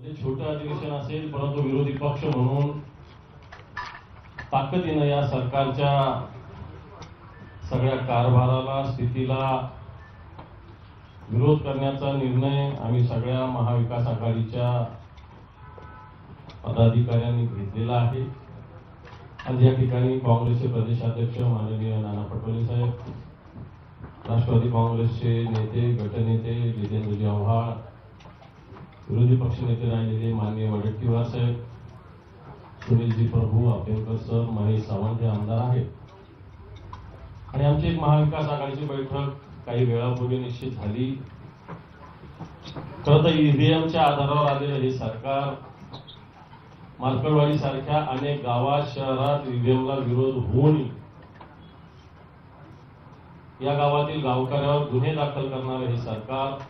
म्हणजे छोटं अधिवेशन असेल, परंतु विरोधी पक्ष म्हणून ताकदीनं या सरकारच्या सगळ्या कारभाराला, स्थितीला विरोध करण्याचा निर्णय आम्ही सगळ्या महाविकास आघाडीच्या पदाधिकाऱ्यांनी घेतलेला आहे. आज या ठिकाणी काँग्रेसचे प्रदेशाध्यक्ष माननीय नाना पटोले साहेब, राष्ट्रवादी काँग्रेसचे नेते, गटनेते जितेंद्रजी आव्हाड, विरोधी पक्षनेते राहिलेले माननीय वडेट्टीवार साहेब, सुनीलजी प्रभू, अभ्यंकर सर, महेश सावंत हे आमदार आहेत. आणि आमची एक महाविकास आघाडीची बैठक काही वेळापूर्वी निश्चित झाली. खरं तर ईव्हीएमच्या आधारावर आलेलं हे सरकार मार्कळवाडी सारख्या अनेक गावात, शहरात ईव्हीएमला विरोध होऊन या गावातील गावकऱ्यावर गुन्हे दाखल करणारे हे सरकार,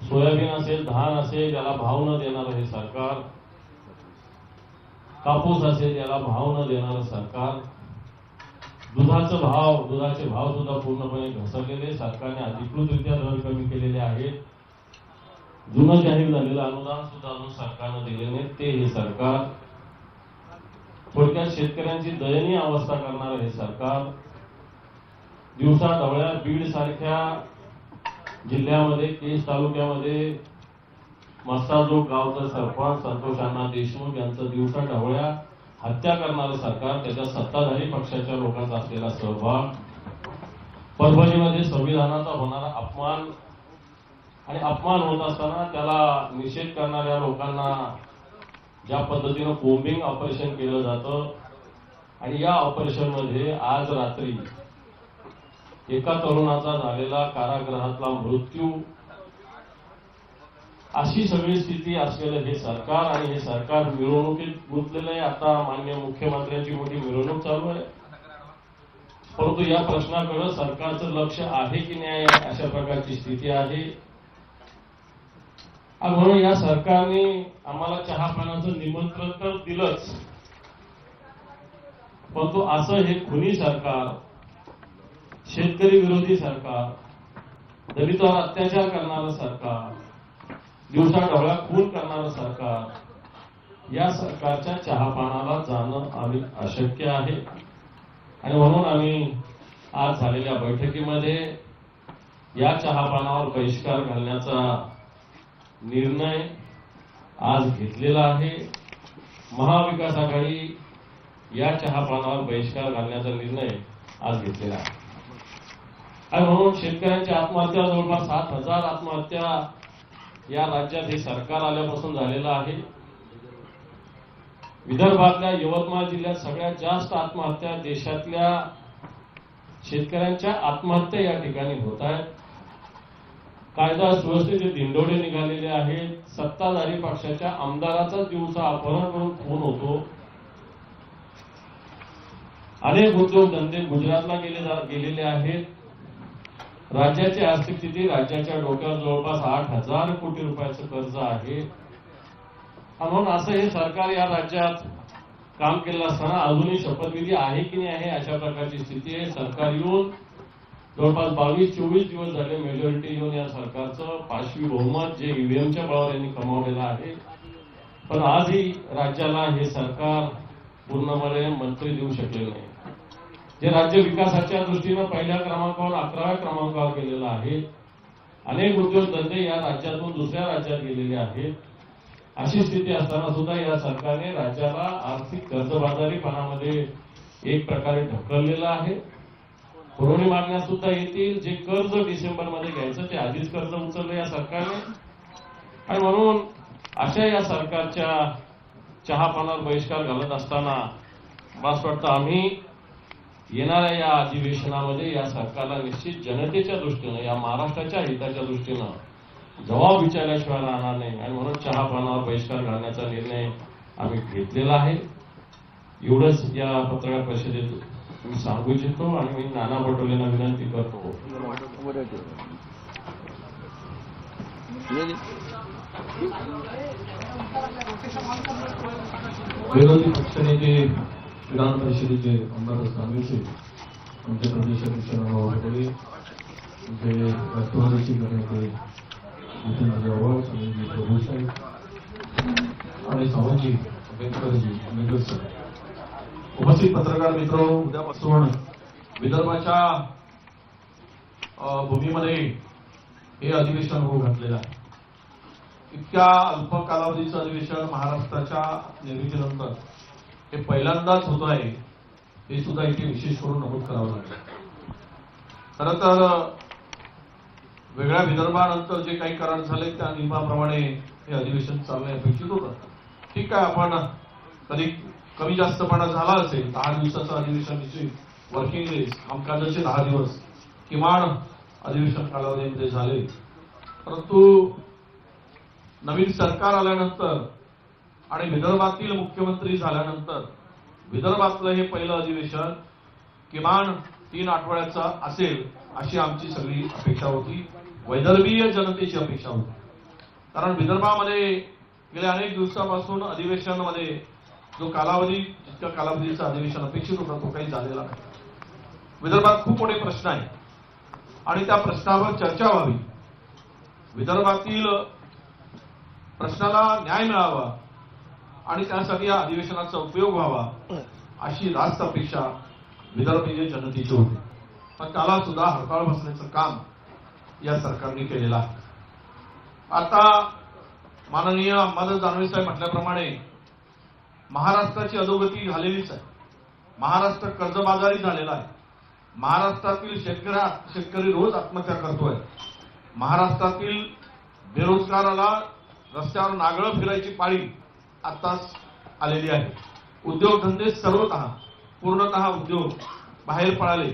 सोयाबीन असेल, धान असेल याला भाव न देणारं हे सरकार, कापूस असेल याला भाव न देणारं सरकार, दुधाचे भाव सुद्धा पूर्णपणे घसरलेले, सरकारने अधिकृतरित्या दर कमी केलेले आहेत. जुनं जाहीर झालेलं अनुदान सुद्धा अजून सरकारनं दिले नाही ते हे सरकार, थोडक्यात शेतकऱ्यांची दयनीय अवस्था करणारं हे सरकार, दिवसा ढवळ्या बीड सारख्या जिल्ह्यामध्ये, केज तालुक्यामध्ये मस्ताजोग गावचा सरपंच संतोष अण्णा देशमुख यांचं दिवसा ढवळ्या हत्या करणारं सरकार, त्याच्या सत्ताधारी पक्षाच्या लोकांचा असलेला सहभाग, परभणीमध्ये संविधानाचा होणारा अपमान आणि अपमान होत असताना त्याला निषेध करणाऱ्या लोकांना ज्या पद्धतीनं कोम्बिंग ऑपरेशन केलं जातं आणि या ऑपरेशनमध्ये आज रात्री एका तरुणाचा झालेला कारागृहातला मृत्यू, अशी सगळी स्थिती असलेलं हे सरकार. आणि हे सरकार मिरवणुकीत गुंतलेलं आहे. आता माननीय मुख्यमंत्र्यांची मोठी मिरवणूक चालू आहे, परंतु या प्रश्नाकडे सरकारचं लक्ष आहे की नाही अशा प्रकारची स्थिती आहे. आणि म्हणून या सरकारने आम्हाला चहा पाण्याचं निमंत्रण तर दिलंच, परंतु असं हे खुनी सरकार, शेतकरी विरोधी सरकार, दलितांवर अत्याचार करणारं सरकार, दिवसा ढवळ्या खून करणारं सरकार, या सरकारच्या चहापानाला जाणं आम्ही अशक्य आहे. आणि म्हणून आम्ही आज झालेल्या बैठकीमध्ये या चहापानावर बहिष्कार घालण्याचा निर्णय आज घेतलेला आहे. महाविकास आघाडी या चहापानावर बहिष्कार घालण्याचा निर्णय आज घेतलेला आहे. आणि म्हणून शेतकऱ्यांच्या आत्महत्या, जवळपास 7,000 आत्महत्या या राज्यात हे सरकार आल्यापासून झालेलं आहे. विदर्भातल्या यवतमाळ जिल्ह्यात सगळ्यात जास्त आत्महत्या देशातल्या शेतकऱ्यांच्या आत्महत्या या ठिकाणी होत आहेत. कायदा सुव्यवस्थेचे दिंडोडे निघालेले आहेत. सत्ताधारी पक्षाच्या आमदाराचा दिवसा अपहरण करून खून होतो. अनेक उद्योगधंदे गुजरातला गेलेले आहेत. राज्याची आर्थिक स्थिती, राज्याच्या डोक्यावर जवळपास 8,000 कोटी रुपयाचं कर्ज आहे. म्हणून असं हे सरकार या राज्यात काम केलं असताना अजूनही शपथविधी आहे की नाही आहे अशा प्रकारची स्थिती आहे. सरकार येऊन जवळपास 22-24 दिवस झाले, मेजॉरिटी येऊन या सरकारचं पाचवी बहुमत जे ईव्हीएमच्या बळावर यांनी कमावलेलं आहे. पण आजही राज्याला हे सरकार पूर्णपणे मंत्री देऊ शकले नाही. जे राज्य विकासाच्या दृष्टीनं पहिल्या क्रमांकावर 11व्या क्रमांकावर गेलेलं आहे. अनेक उद्योगधंदे या राज्यातून दुसऱ्या राज्यात गेलेले आहेत. अशी स्थिती असताना सुद्धा या सरकारने राज्याला आर्थिक कर्जबाजारीपणामध्ये एक प्रकारे ढकललेलं आहे. पुरवणी मागण्या सुद्धा येतील. जे कर्ज डिसेंबरमध्ये घ्यायचं ते आधीच कर्ज उचललं या सरकारने. आणि म्हणून अशा या सरकारच्या चहापानावर बहिष्कार घालत असताना मला वाटतं आम्ही येणाऱ्या या अधिवेशनामध्ये या सरकारला निश्चित जनतेच्या दृष्टीनं, या महाराष्ट्राच्या हिताच्या दृष्टीनं जबाब विचारल्याशिवाय राहणार नाही. आणि म्हणून चहापानावर बहिष्कार घालण्याचा निर्णय आम्ही घेतलेला आहे. एवढंच या पत्रकार परिषदेत मी सांगू इच्छितो. आणि मी नाना पटोलेंना विनंती करतो, विरोधी पक्षनेते विधान परिषदेचे आमदार सांगलीचे आमचे प्रदेशाध्यक्ष नाना पटोले, आमचे राष्ट्रवादीचे नेते जितेंद्र आव्हाड, सुनीलजी प्रभू उपस्थित पत्रकार मित्र, उद्यापासून विदर्भाच्या भूमीमध्ये हे अधिवेशन होऊ घातलेलं आहे. इतक्या अल्प कालावधीचं अधिवेशन महाराष्ट्राच्या निर्मितीनंतर हे पहिल्यांदाच होत आहे, हे सुद्धा इथे विशेष करून नमूद करावं लागेल. खरं तर वेगळ्या विदर्भानंतर जे काही करार झाले त्या नियमाप्रमाणे हे अधिवेशन चालणे अपेक्षित होतं. ठीक आहे, आपण कधी कमी जास्तपणा झाला असेल, 10 दिवसाचं अधिवेशन निश्चित, वर्किंग डेज कामकाजाचे 10 दिवस किमान अधिवेशन कालावधीमध्ये झाले. परंतु नवीन सरकार आल्यानंतर आणि विदर्भातील मुख्यमंत्री झाल्यानंतर विदर्भातलं हे पहिलं अधिवेशन किमान 3 आठवड्याचं असेल अशी आमची सगळी अपेक्षा होती, वैदर्भीय जनतेची अपेक्षा होती. कारण विदर्भामध्ये गेल्या अनेक दिवसापासून अधिवेशनामध्ये जो कालावधी, जितक्या कालावधीचं अधिवेशन अपेक्षित होता तो काही झालेला नाही. विदर्भात खूप मोठे प्रश्न आहेत आणि त्या प्रश्नावर चर्चा व्हावी, विदर्भातील प्रश्नाला न्याय मिळावा आणि त्यासाठी या अधिवेशनाचा उपयोग व्हावा अशी रास्त अपेक्षा विदर्भीय जनतेची होती. पण त्याला सुद्धा हरताळ बसण्याचं काम या सरकारने केलेलं आहे. आता माननीय अंबादास दानवे साहेब म्हटल्याप्रमाणे महाराष्ट्राची अधोगती झालेलीच आहे. महाराष्ट्र कर्जबाजारी झालेला आहे. महाराष्ट्रातील शेतकरी रोज आत्महत्या करतोय. महाराष्ट्रातील बेरोजगाराला रस्त्यावर नागळं फिरायची पाळी आताच आलेली आहे. उद्योगधंदे सर्वतः पूर्णतः उद्योग बाहेर पडाले,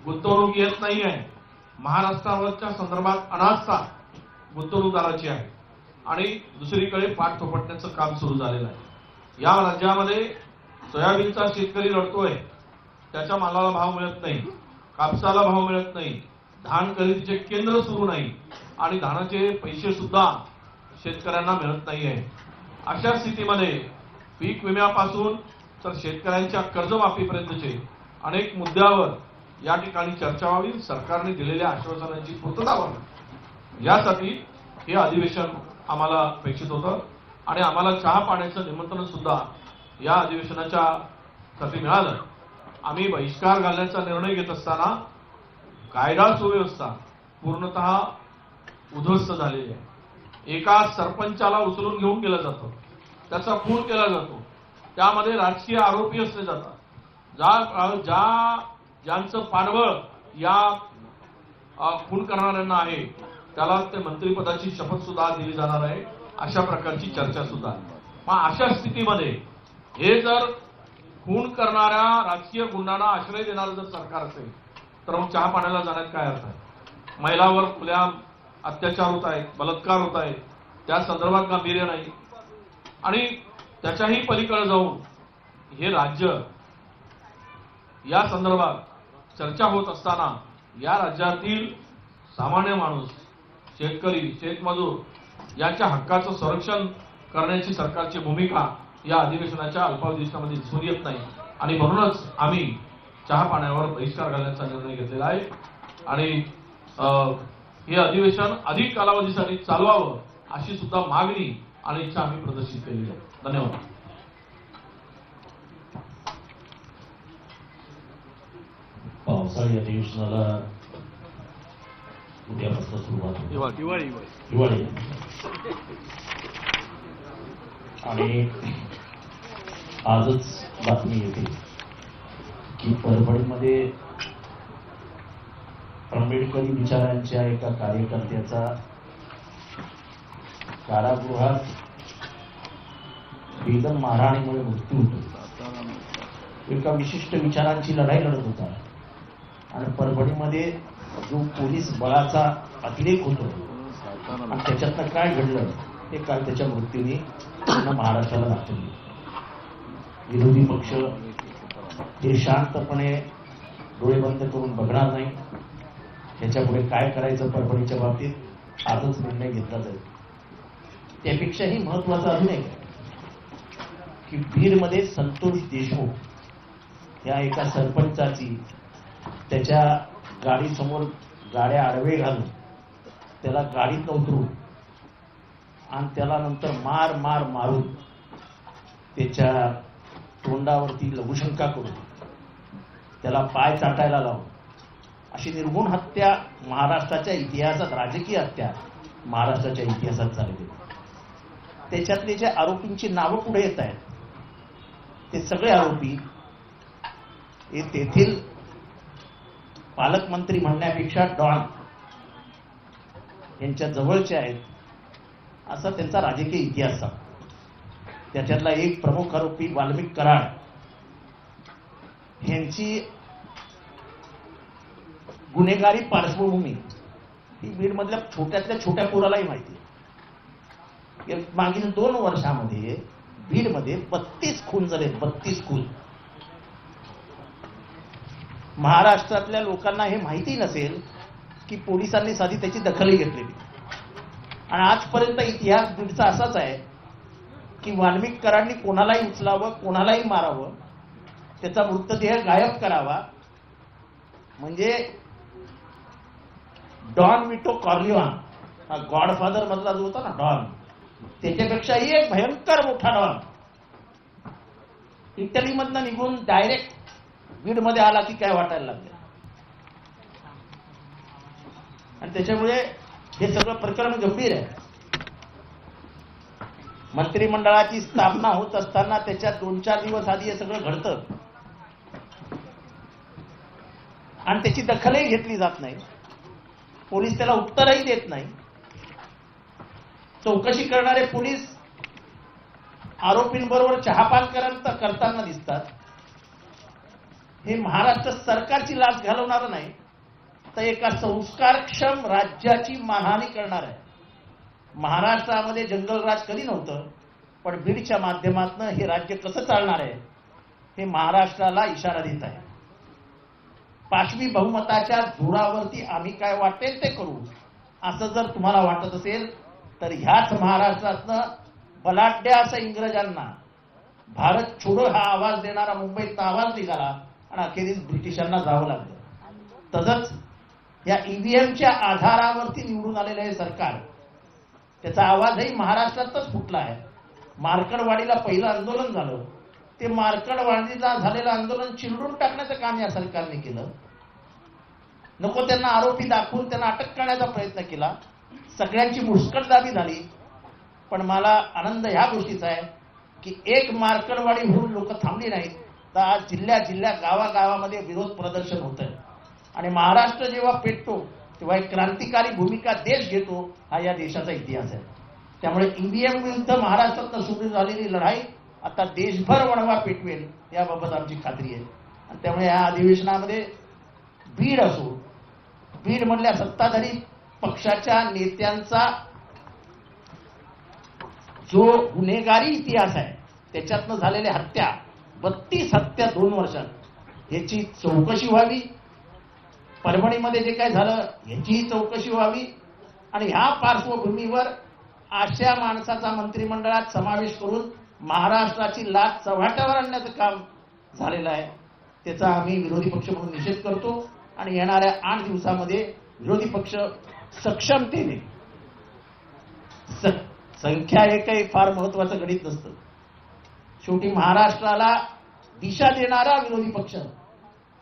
गुंतवणूक येत नाही आहे. महाराष्ट्रावरच्या संदर्भात अनास्था गुंतवणूकदाराची आहे आणि दुसरीकडे पाठ थोपटण्याचं काम सुरू झालेलं आहे. या राज्यामध्ये सोयाबीनचा शेतकरी लढतोय, त्याच्या मालाला भाव मिळत नाही, कापसाला भाव मिळत नाही, धान खरेदीचे केंद्र सुरू नाही आणि धानाचे पैसे सुद्धा शेतकऱ्यांना मिळत नाही आहे. अशा स्थितीमध्ये पीक विम्यापासून तर शेतकऱ्यांच्या कर्जमाफीपर्यंतचे अनेक मुद्द्यावर या ठिकाणी चर्चा व्हावी, सरकारने दिलेल्या आश्वासनांची पूर्तता व्हावी, यासाठी हे अधिवेशन आम्हाला अपेक्षित होतं. आणि आम्हाला चहा पाण्याचं निमंत्रण सुद्धा या अधिवेशनाच्या साठी मिळालं. आम्ही बहिष्कार घालण्याचा निर्णय घेत असताना कायदा सुव्यवस्था पूर्णतः उद्ध्वस्त झालेली आहे. एका सरपंचाला उचलून घेऊन गेलं जातं, त्याचा खून केला जातो, त्यामध्ये राजकीय आरोपी असले जातात. ज्यांचं पाठबळ या खून करणाऱ्यांना आहे त्याला ते मंत्रिपदाची शपथ सुद्धा दिली जाणार आहे, अशा प्रकारची चर्चा सुद्धा. मग अशा स्थितीमध्ये हे जर खून करणाऱ्या राजकीय गुंडांना आश्रय देणारं जर सरकार असेल तर मग चहा पाण्याला जाण्यात काय अर्थ आहे? महिलावर खुल्या अत्याचार होत आहेत, बलात्कार होत आहेत, त्या संदर्भात गांभीर्य नाही. आणि त्याच्याही पलीकडे जाऊन हे राज्य या संदर्भात चर्चा होत असताना या राज्यातील सामान्य माणूस, शेतकरी, शेतमजूर यांच्या हक्काचं संरक्षण करण्याची सरकारची भूमिका या अधिवेशनाच्या अल्पावधीमध्ये दिसून येत नाही. आणि म्हणूनच आम्ही चहा पाण्यावर बहिष्कार घालण्याचा निर्णय घेतलेला आहे आणि हे अधिवेशन अधिक कालावधीसाठी चालवावं अशी सुद्धा मागणी आणि इच्छा आम्ही प्रदर्शित केलेली आहे. धन्यवाद. पावसाळी अधिवेशनाला उद्यापासून सुरुवात, दिवाळी आणि आजच बातमी येते की परभणीमध्ये आंबेडकरी विचारांच्या एका कार्यकर्त्याचा कारागृहात बेदम मारहाणीमुळे मृत्यू होतो. एका विशिष्ट विचारांची लढाई लढत होता आणि परभणीमध्ये जो पोलीस बळाचा अतिरेक होतो आणि त्याच्यातनं काय घडलं हे काल त्याच्या मृत्यूने त्यांना महाराष्ट्राला दाखवले. विरोधी पक्ष हे शांतपणे डोळे बंद करून बघणार नाही. त्याच्यापुढे काय करायचं परभणीच्या बाबतीत आजच निर्णय घेतला जाईल. त्यापेक्षाही महत्वाचं अजून एक की बीडमध्ये संतोष देशमुख या एका सरपंचाची त्याच्या गाडीसमोर गाड्या आडवे घालून त्याला गाडीत उतरून आणि त्याला नंतर मारून त्याच्या तोंडावरती लघुशंका करून त्याला पाय चाटायला लावून अशी निर्गुण हत्या महाराष्ट्राच्या इतिहासात, राजकीय हत्या महाराष्ट्राच्या इतिहासात झालेली. त्याच्यातले जे आरोपींची नावं पुढे येत आहेत ते सगळे आरोपी हे तेथील पालकमंत्री म्हणण्यापेक्षा डॉन यांच्या जवळचे आहेत असा त्यांचा राजकीय इतिहास आहे. त्याच्यातला एक प्रमुख आरोपी वाल्मिक कराड यांची गुन्हेगारी पार्श्वभूमी ही बीडमधल्या छोट्यातल्या छोट्या पोरालाही माहिती आहे. मागील 2 वर्षामध्ये बीडमध्ये 32 खून झाले. 32 खून. महाराष्ट्रातल्या लोकांना हे माहिती नसेल की पोलिसांनी साधी त्याची दखलही घेतलेली. आणि आजपर्यंत इतिहास बीडचा असाच आहे की वाल्मिक कराडनी कोणालाही उचलावं, कोणालाही मारावं, त्याचा मृतदेह गायब करावा, म्हणजे डॉन विटो कॉर्लिओन हा गॉडफादर मधला जो होता ना डॉन, त्याच्यापेक्षाही एक भयंकर मोठा डॉन इटलीमधनं निघून डायरेक्ट बीडमध्ये आला की काय वाटायला लागलं. आणि त्याच्यामुळे हे सगळं प्रकरण गंभीर आहे. मंत्रिमंडळाची स्थापना होत असताना त्याच्या 2-4 दिवस आधी हे सगळं घडतं आणि त्याची दखलही घेतली जात नाही. पोलीस त्याला उत्तरही देत नाही. चौकशी करणारे पोलीस आरोपींबरोबर चहापान करताना दिसतात. हे महाराष्ट्र सरकारची लाच घालवणार नाही तर एका संस्कारक्षम राज्याची मानहानी करणार आहे. महाराष्ट्रामध्ये जंगलराज कधी नव्हतं, पण बीडच्या माध्यमातून हे राज्य कसं चालणार आहे हे महाराष्ट्राला इशारा देत आहे. पाशवी बहुमताच्या जोरावरती आम्ही काय वाटेल ते करू असं जर तुम्हाला वाटत असेल तर ह्याच महाराष्ट्रातनं बलाढ्य असं इंग्रजांना भारत छोडो हा आवाज देणारा मुंबईत आवाज निघाला आणि अखेरीस ब्रिटिशांना जावं लागलं. तसंच या ईव्हीएमच्या आधारावरती निवडून आलेलं हे सरकार, त्याचा आवाजही महाराष्ट्रातच फुटला आहे. मार्कडवाडीला पहिलं आंदोलन झालं, ते मार्कडवाडीला झालेलं आंदोलन चिरडून टाकण्याचं काम या सरकारने केलं. नको त्यांना आरोपी दाखवून त्यांना अटक करण्याचा प्रयत्न केला. सगळ्यांची मुस्कटदाबी झाली. पण मला आनंद ह्या गोष्टीचा आहे की एक मार्कडवाडी होऊन लोक थांबली नाहीत, तर आज जिल्ह्या गावागावामध्ये विरोध प्रदर्शन होत आहे. आणि महाराष्ट्र जेव्हा पेटतो तेव्हा एक क्रांतिकारी भूमिका देश घेतो हा या देशाचा इतिहास आहे. त्यामुळे ईव्हीएम विरुद्ध महाराष्ट्रात सुरू झालेली लढाई आता देशभर वणवा पेटवेल याबाबत आमची खात्री आहे. आणि त्यामुळे या अधिवेशनामध्ये बीड असो, बीड मधल्या सत्ताधारी पक्षाच्या नेत्यांचा जो गुन्हेगारी इतिहास आहे त्याच्यातनं झालेल्या हत्या, 32 हत्या 2 वर्षात, याची चौकशी व्हावी. परभणीमध्ये जे काय झालं याचीही चौकशी व्हावी. आणि ह्या पार्श्वभूमीवर अशा माणसाचा मंत्रिमंडळात समावेश करून महाराष्ट्राची लाच चव्हाट्यावर आणण्याचं काम झालेलं आहे. त्याचा आम्ही विरोधी पक्ष म्हणून निषेध करतो. आणि येणाऱ्या 8 दिवसामध्ये विरोधी पक्ष सक्षमतेने, संख्या हे काही फार महत्वाचं गणित नसतं, शेवटी महाराष्ट्राला दिशा देणारा विरोधी पक्ष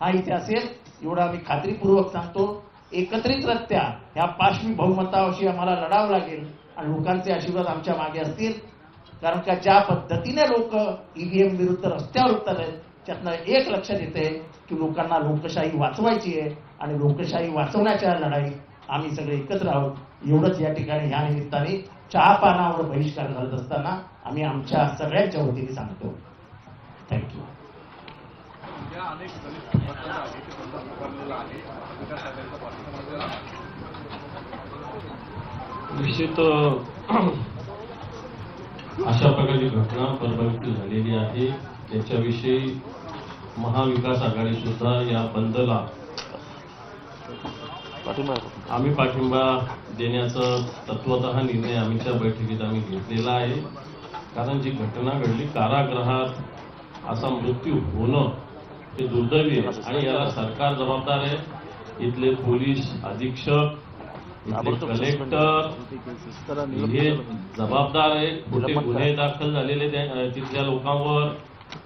हा इथे असेल एवढं आम्ही खात्रीपूर्वक सांगतो. एकत्रितरित्या ह्या पाशवी बहुमताशी आम्हाला लढावं लागेल आणि लोकांचे आशीर्वाद आमच्या मागे असतील. कारण का ज्या पद्धतीने लोक ईव्हीएम विरुद्ध रस्त्यावर उतरत आहेत त्यातनं एक लक्षात येते की लोकांना लोकशाही वाचवायची आहे आणि लोकशाही वाचवण्याच्या लढाईत आम्ही सगळे एकत्र आहोत. एवढंच या ठिकाणी ह्या निमित्ताने चहापानावर बहिष्कार घालत असताना आम्ही आमच्या सगळ्यांच्या वतीने सांगतो. थँक्यू. निश्चित अशा प्रकारची घटना परभणीत झालेली आहे. त्याच्याविषयी महाविकास आघाडी सुद्धा या बंदला आम्ही पाठिंबा देण्याचा तत्वतः निर्णय आमच्या बैठकीत आम्ही घेतलेला आहे. कारण जी घटना घडली, कारागृहात असा मृत्यू होणं हे दुर्दैवी आहे आणि याला सरकार जबाबदार आहे. इथले पोलीस अधीक्षक, इथले कलेक्टर हे जबाबदार आहेत. खोटे गुन्हे दाखल झालेले तिथल्या लोकांवर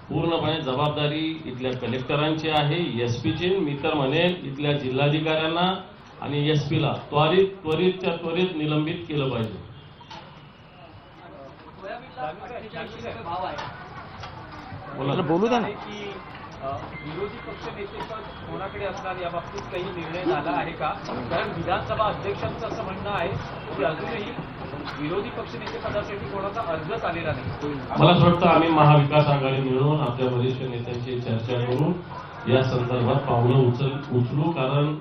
पूर्णपणे जबाबदारी इथल्या कलेक्टरांची आहे, एसपीची, मी तर म्हणेन इथल्या जिल्हाधिकाऱ्यांना आणि एसपीला त्वरितच्या त्वरित निलंबित केलं पाहिजे. बोलू द्या ना. की विरोधी पक्ष नेतेपद कोणाकडे असणार याबाबतीत काही निर्णय झाला आहे का? कारण विधानसभा अध्यक्षांचं असं म्हणणं आहे की अजूनही विरोधी पक्ष नेतेपदासाठी कोणाचा अर्जच आलेला नाही. मला असं वाटतं आम्ही महाविकास आघाडी मिळून आपल्या वरिष्ठ नेत्यांची चर्चा करून या संदर्भात पावलं उचलू. कारण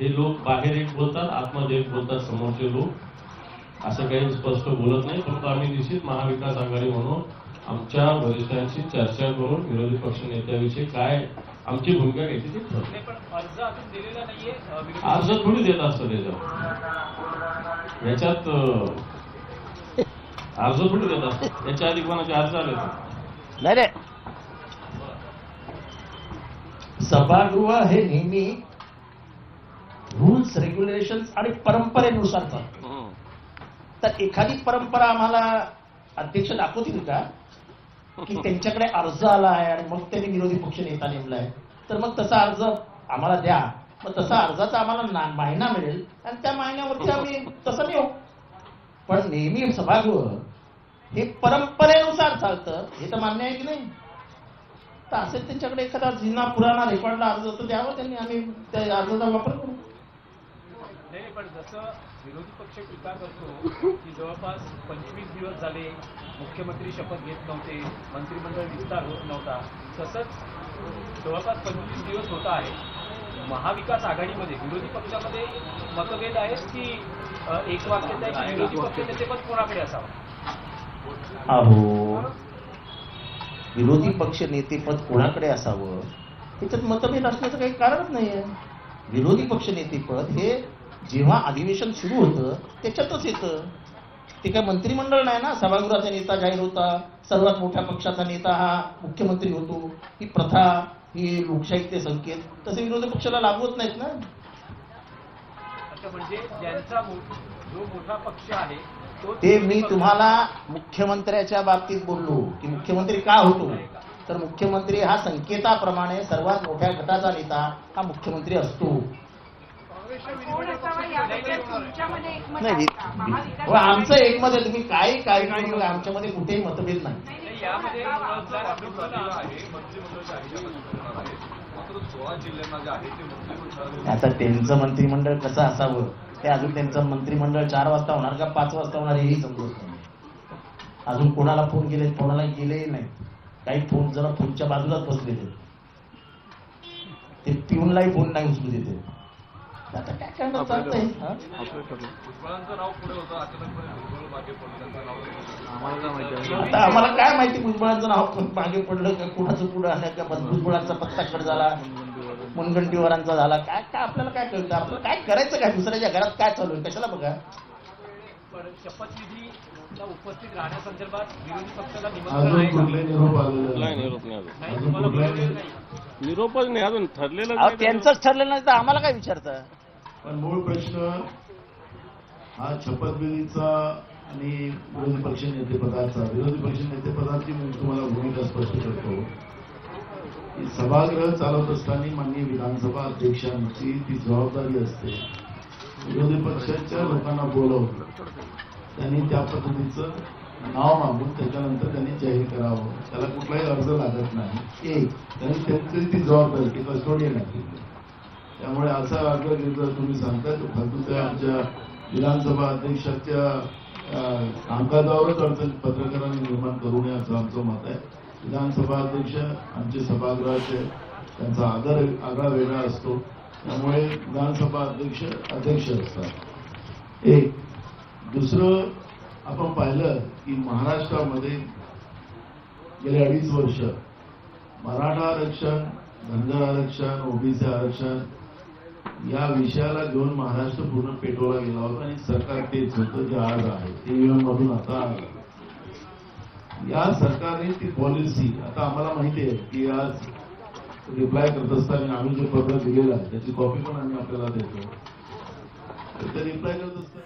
हे लोक बाहेर एक बोलतात, आतमध्ये एक बोलतात समोरचे लोक. असं काही स्पष्ट बोलत नाही, परंतु आम्ही निश्चित महाविकास आघाडी म्हणून आमच्या वरिष्ठांशी चर्चा करून विरोधी पक्ष नेत्याविषयी काय आमची भूमिका घ्यायची ती ठरवू. नाही, पण अर्ज अजून दिलेला नाहीये. अर्ज थोडी देत असतं त्याच्यावर, याच्यात अर्ज थोडी देत असतं. याच्या आधी कोणाचे अर्ज आले होते? नाही रे, सभागृह हे नेहमी रूल्स, रेग्युलेशन्स आणि परंपरेनुसार चालतं. तर एखादी परंपरा आम्हाला अध्यक्ष दाखवतील का की त्यांच्याकडे अर्ज आला आहे आणि मग त्यांनी विरोधी पक्ष नेता नेमलाय? तर मग तसा अर्ज आम्हाला द्या, मग तसा अर्जाचा आम्हाला महिना मिळेल आणि त्या महिन्यावरती आम्ही तसं नेऊ. पण नेहमी सभागृह हे परंपरेनुसार चालतं, हे तर मान्य आहे की नाही? तर असेल त्यांच्याकडे एखादा जुना पुराणा रेकॉर्डला अर्ज तर द्यावं त्यांनी, आम्ही त्या अर्जाचा वापर करू. नाही, पण जसं विरोधी पक्ष टीका करतो की जवळपास 25 दिवस झाले मुख्यमंत्री शपथ घेत नव्हते, मंत्रिमंडळ विस्तार होत नव्हता, तसंच जवळपास 25 दिवस होत आहे. महाविकास आघाडीमध्ये विरोधी पक्षामध्ये मतभेद आहेत की एक वाक्यात आहे की विरोधी पक्ष नेतेपद कोणाकडे असावं? अहो, विरोधी पक्ष नेतेपद कोणाकडे असावं त्याच्यात मतभेद असण्याचं काही कारणच नाहीये. विरोधी पक्ष नेतेपद हे जेव्हा अधिवेशन सुरू होतं त्याच्यातच येतं. ते काय मंत्रिमंडळ नाही ना, सभागृहाचा नेता जाहीर होता, सर्वात मोठ्या पक्षाचा नेता हा मुख्यमंत्री होतो. ही प्रथा, ही लोकशाहीचे संकेत तसे विरोधी पक्षाला लागवत नाहीत ना. अच्छा, म्हणजे ज्यांचा जो मोठा पक्ष आहे तो ते मी तुम्हाला मुख्यमंत्र्याच्या बाबतीत बोललो की मुख्यमंत्री का होतो, तर मुख्यमंत्री हा संकेताप्रमाणे सर्वात मोठ्या गटाचा नेता हा मुख्यमंत्री असतो. नाही, हो, आमचं एकमत आहे. तुम्ही काही करू, आमच्यामध्ये कुठेही मतभेद नाही. यामध्ये आता त्यांचं मंत्रिमंडळ कसं असावं ते अजून त्यांचं मंत्रिमंडळ 4 वाजता होणार का 5 वाजता होणार हेही समजत नाही. अजून कोणाला फोन केले, कोणाला गेलेही नाही. काही फोन जरा फोनच्या बाजूलाच बसलेले, ते पिऊनलाही फोन नाही उचलू देते. आता काय करणार चालतंय. आता आम्हाला काय माहिती भुजबळांचं नाव मागे पडलं का, कुणाचं पुढं आलं का, भुजबळांचा पत्ता कट झाला, मुनगंटीवारांचा झाला, काय काय आपल्याला काय कळतं? आपल्याला काय करायचं काय? दुसऱ्याच्या घरात काय चालू आहे कशाला बघा. पण शपथविधीला उपस्थित राहण्यासंदर्भात विरोधी पक्षाला अजून कुठले निरोप आलेले नाही, नाही. निरोप नाही अजून. नाही, तुम्हाला बोलवलेलं नाही. निरोपच नाही अजून ठरलेलं अहो, नाही. त्यांचंच ठरलेलं नाही तर आम्हाला काय विचारतं? पण मूळ प्रश्न हा शपथविधीचा आणि विरोधी पक्ष नेतेपदाचा. विरोधी पक्ष नेतेपदाची मी तुम्हाला भूमिका स्पष्ट करतो की सभागृह चालवत असताना माननीय विधानसभा अध्यक्षांची ती जबाबदारी असते. विरोधी पक्षाच्या लोकांना बोलवून त्यांनी त्या पद्धतीचं नाव मागून त्याच्यानंतर त्यांनी जाहीर करावं. त्याला कुठलाही अर्ज लागत नाही. एक त्यांनी त्यांची ती जबाबदारी ती कस्टोडियन आहे. त्यामुळे असा अर्ज जर तुम्ही सांगताय तर फालतू त्या आमच्या विधानसभा अध्यक्षाच्या कामकाजावरच अडचण पत्रकारांनी निर्माण करू नये असं आमचं मत आहे. विधानसभा अध्यक्ष आमचे सभागृहाचे, त्यांचा आग्रह वेगळा असतो. त्यामुळे विधानसभा अध्यक्ष असतात. एक दुसरं आपण पाहिलं की महाराष्ट्रामध्ये गेले 2.5 वर्ष मराठा आरक्षण, धनगर आरक्षण, ओबीसी आरक्षण या विषयाला घेऊन महाराष्ट्र पूर्ण पेटवला गेला होता आणि सरकार तेच होतं जे आज आहे. ईव्हीएम मधून आता या सरकारने ती पॉलिसी, आता आम्हाला माहिती आहे की आज रिप्लाय करत असताना आम्ही जे पत्र दिलेलं आहे त्याची कॉपी पण आम्ही आपल्याला देतो. तर ते रिप्लाय करत असताना